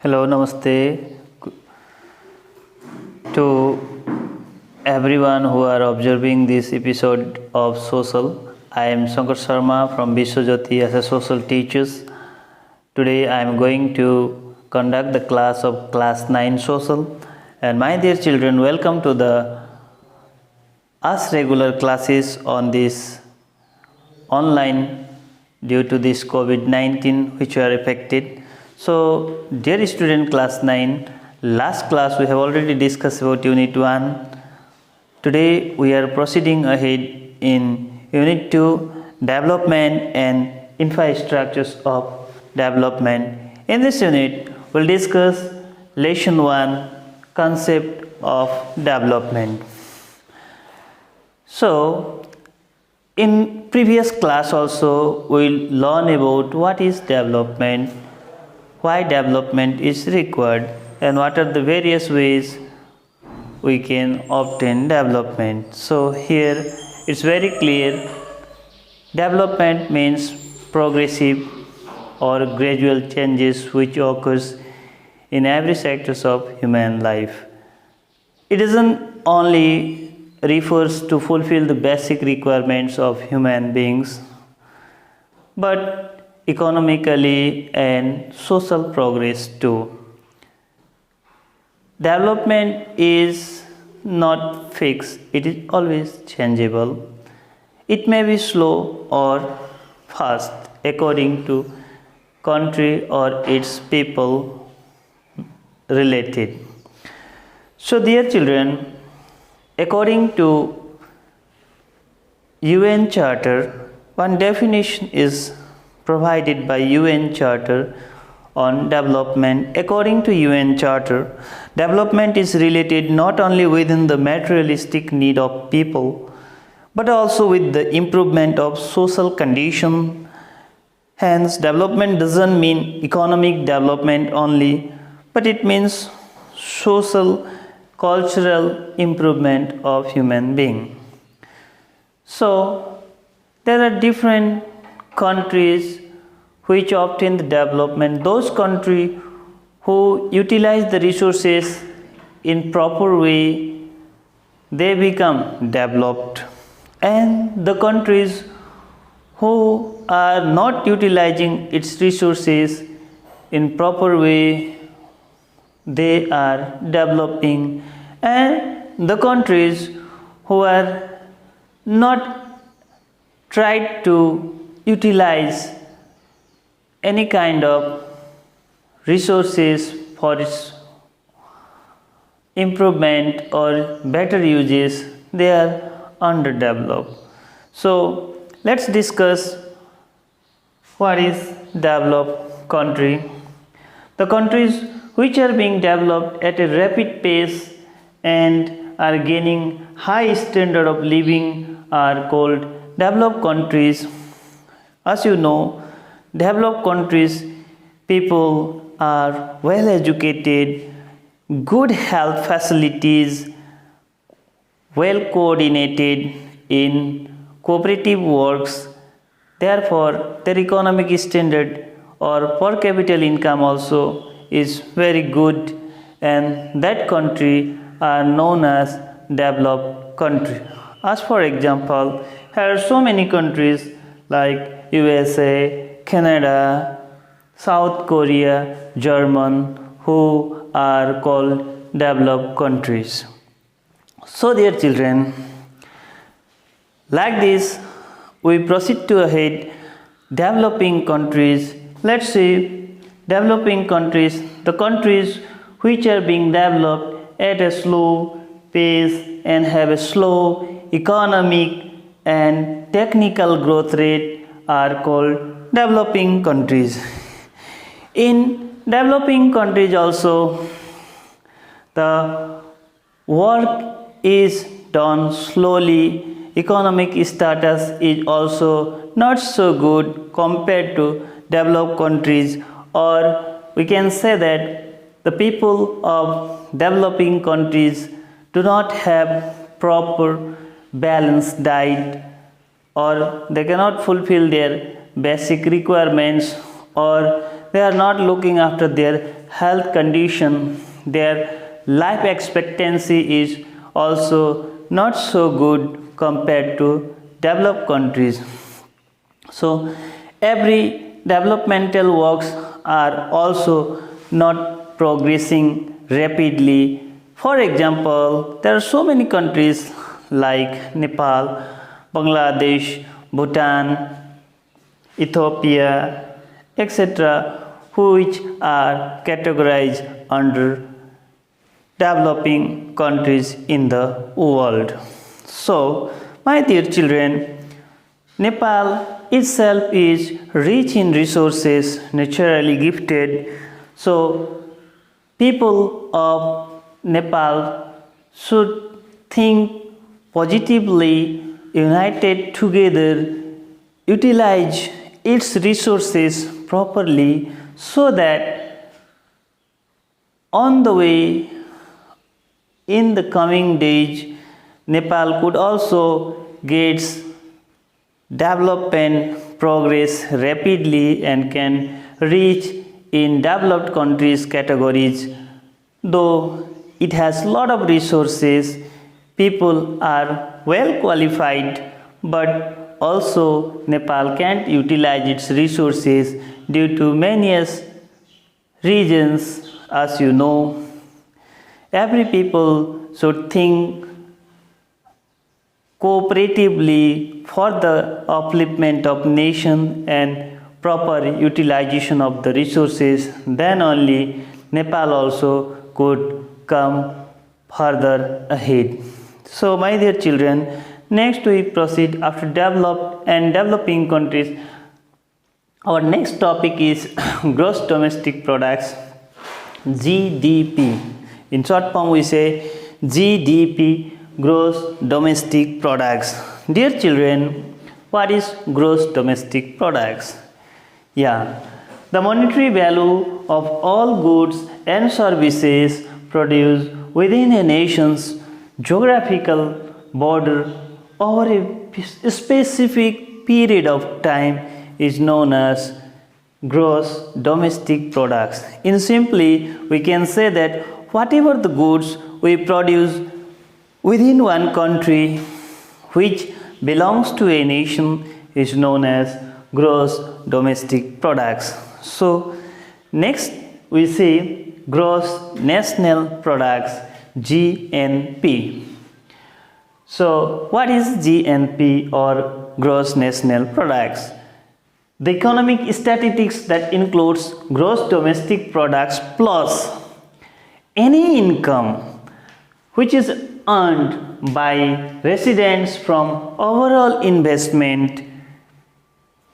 Hello, namaste to everyone who are observing this episode of Social. I am Shankar Sharma from Vishwajyoti as a social teacher. Today I am going to conduct the class of class 9 social. And my dear children, welcome to the us regular classes on this online due to this COVID-19 which are affected. So, dear student class 9, last class we have already discussed about unit 1. Today we are proceeding ahead in unit 2, development and infrastructures of development. In this unit, we will discuss lesson 1, concept of development. So, in previous class also we will learn about what is development, why development is required, and what are the various ways we can obtain development. So here it's very clear, development means progressive or gradual changes which occurs in every sectors of human life. It doesn't only refers to fulfill the basic requirements of human beings, but economically and social progress too. Development is not fixed, it is always changeable. It may be slow or fast according to country or its people related. So dear children, according to UN Charter, one definition is provided by UN Charter on development. According to UN Charter, development is related not only within the materialistic need of people, but also with the improvement of social condition. Hence, development doesn't mean economic development only, but it means social, cultural improvement of human being. So, there are different countries which obtain the development. Those countries who utilize the resources in proper way, they become developed, and the countries who are not utilizing its resources in proper way, they are developing, and the countries who are not tried to utilize any kind of resources for its improvement or better uses, they are underdeveloped. So let's discuss what is developed country. The countries which are being developed at a rapid pace and are gaining high standard of living are called developed countries. As you know, developed countries people are well educated, good health facilities, well coordinated in cooperative works. Therefore, their economic standard or per capita income also is very good, and that country are known as developed country. As for example, here are so many countries like USA, Canada, South Korea, German, who are called developed countries. So dear children, like this we proceed to ahead developing countries. Let's see developing countries, the countries which are being developed at a slow pace and have a slow economic and technical growth rate are called developing countries. In developing countries also, the work is done slowly. Economic status is also not so good compared to developed countries, or we can say that the people of developing countries do not have proper balanced diet, or they cannot fulfill their basic requirements, or they are not looking after their health condition, their life expectancy is also not so good compared to developed countries. So every developmental works are also not progressing rapidly. For example, there are so many countries like Nepal, Bangladesh, Bhutan, Ethiopia, etc., which are categorized under developing countries in the world. So, my dear children, Nepal itself is rich in resources, naturally gifted. So, people of Nepal should think positively, united together, utilize its resources properly so that on the way in the coming days Nepal could also get development progress rapidly and can reach in developed countries categories. Though it has lot of resources, people are well qualified, but also Nepal can't utilize its resources due to many reasons. As you know, every people should think cooperatively for the upliftment of nation and proper utilization of the resources, then only Nepal also could come further ahead. So my dear children, next we proceed after developed and developing countries. Our next topic is gross domestic products, GDP. In short form we say GDP, gross domestic products. Dear children, what is gross domestic products? Yeah, the monetary value of all goods and services produced within a nation's geographical border over a specific period of time is known as gross domestic products. In simply, we can say that whatever the goods we produce within one country which belongs to a nation is known as gross domestic products. So next we see gross national products, GNP. So what is GNP or gross national products? The economic statistics that includes gross domestic products plus any income which is earned by residents from overall investment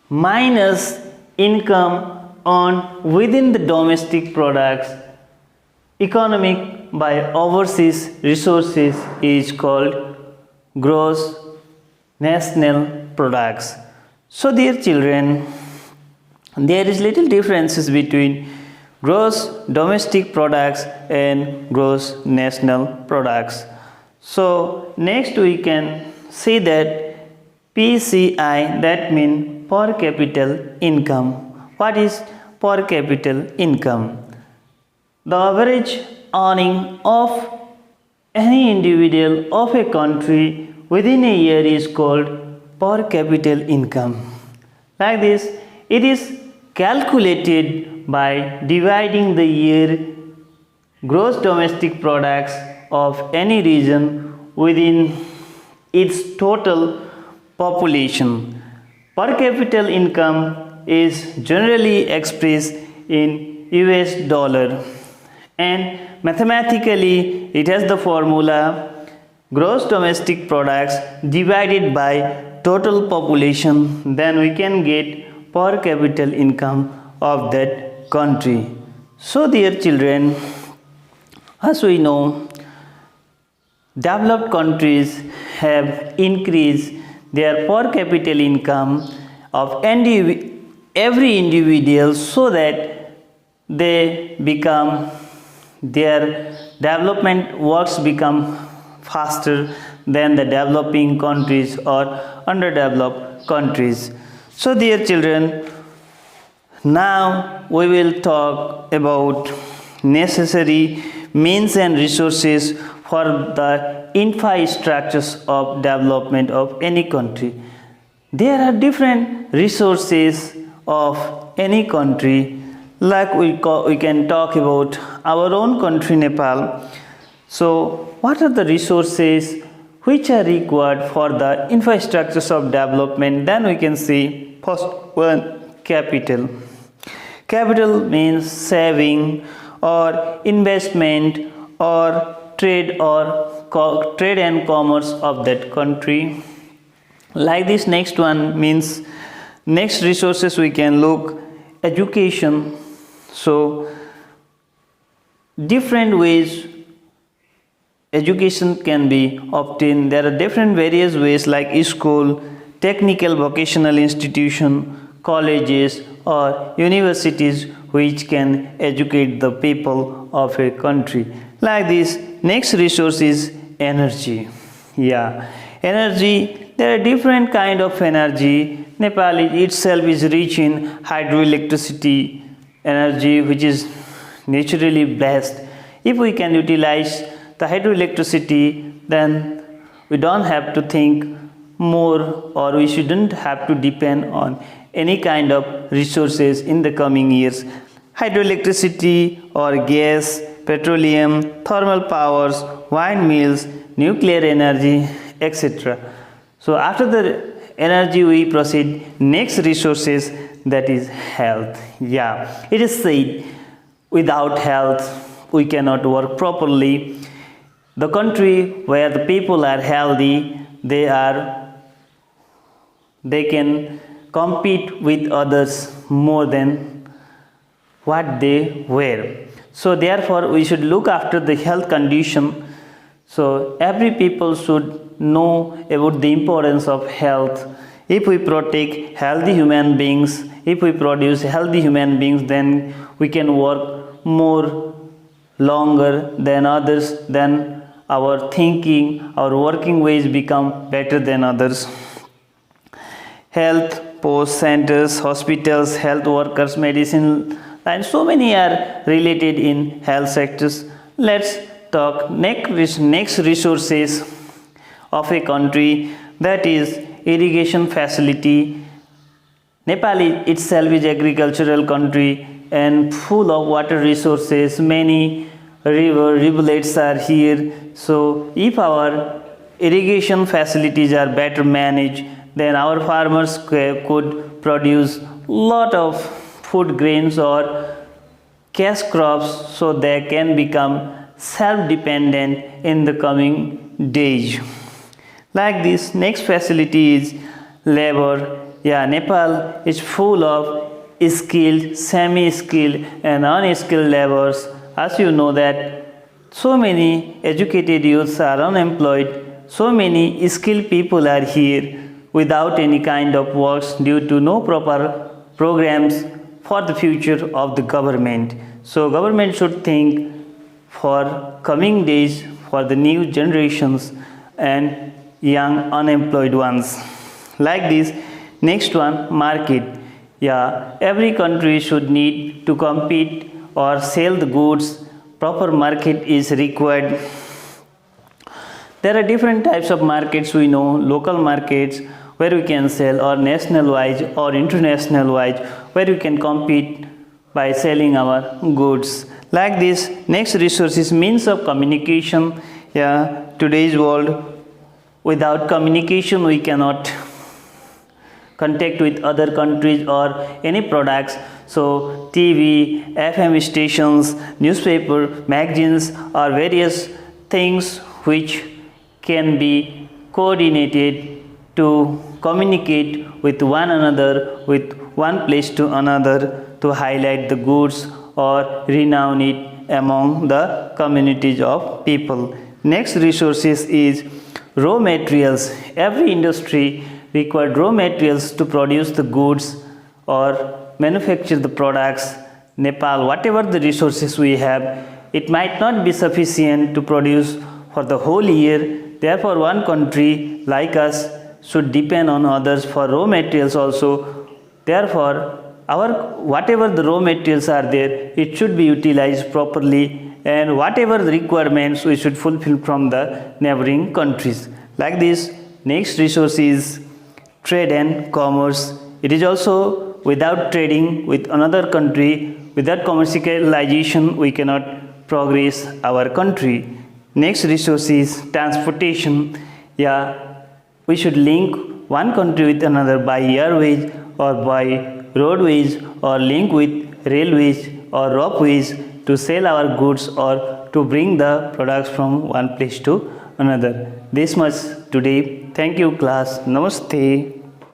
minus income earned within the domestic products economic by overseas resources is called gross national products. So dear children, there is little differences between gross domestic products and gross national products. So next we can see that PCI, that means per capita income. What is per capita income? The average earning of any individual of a country within a year is called per capita income. Like this, it is calculated by dividing the year gross domestic products of any region within its total population. Per capita income is generally expressed in US dollar, and mathematically it has the formula gross domestic products divided by total population, then we can get per capita income of that country. So dear children, as we know, developed countries have increased their per capita income of every individual so that they become, their development works become faster than the developing countries or underdeveloped countries. So dear children, now we will talk about necessary means and resources for the infrastructures of development of any country. There are different resources of any country, like we can talk about our own country, Nepal. So what are the resources which are required for the infrastructures of development? Then we can see first one, capital. Capital means saving or investment or trade and commerce of that country. Like this, next one means next resources we can look education. So different ways education can be obtained. There are different various ways like school, technical vocational institution, colleges or universities which can educate the people of a country. Like this, next resource is energy. Energy. There are different kind of energy. Nepal itself is rich in hydroelectricity energy, which is naturally blessed. If we can utilize the hydroelectricity, then we don't have to think more, or we shouldn't have to depend on any kind of resources in the coming years. Hydroelectricity or gas, petroleum, thermal powers, windmills, nuclear energy, etc. So after the energy we proceed next resources, that is health. It is said without health we cannot work properly. The country where the people are healthy, they can compete with others more than what they were. So therefore we should look after the health condition. So every people should know about the importance of health. If we protect healthy human beings, if we produce healthy human beings, then we can work more longer than others, then our thinking, our working ways become better than others. Health post centers, hospitals, health workers, medicine, and so many are related in health sectors. Let's talk next resources of a country, that is irrigation facility. Nepal itself is agricultural country and full of water resources. Many rivulets are here. So if our irrigation facilities are better managed, then our farmers could produce lot of food grains or cash crops, so they can become self-dependent in the coming days. Like this, next facility is labor. Nepal is full of skilled, semi-skilled and unskilled laborers. As you know that so many educated youths are unemployed, so many skilled people are here without any kind of works due to no proper programs for the future of the government. So government should think for coming days, for the new generations and young unemployed ones. Like this, next one, market. Every country should need to compete or sell the goods. Proper market is required. There are different types of markets we know. Local markets where we can sell, or national wise or international wise where we can compete by selling our goods. Like this, next resource is means of communication. Today's world, without communication we cannot contact with other countries or any products. So TV, FM stations, newspaper, magazines are various things which can be coordinated to communicate with one another, with one place to another, to highlight the goods or renown it among the communities of people. Next resources is raw materials. Every industry required raw materials to produce the goods or manufacture the products. Nepal, whatever the resources we have, it might not be sufficient to produce for the whole year. Therefore, one country like us should depend on others for raw materials also. Therefore, our whatever the raw materials are there, it should be utilized properly, and whatever the requirements we should fulfill from the neighboring countries. Like this, next resource is trade and commerce. It is also without trading with another country, without commercialization, we cannot progress our country. Next resource is transportation. Yeah, we should link one country with another by airways or by roadways, or link with railways or ropeways to sell our goods or to bring the products from one place to another. This much today. Thank you class. Namaste.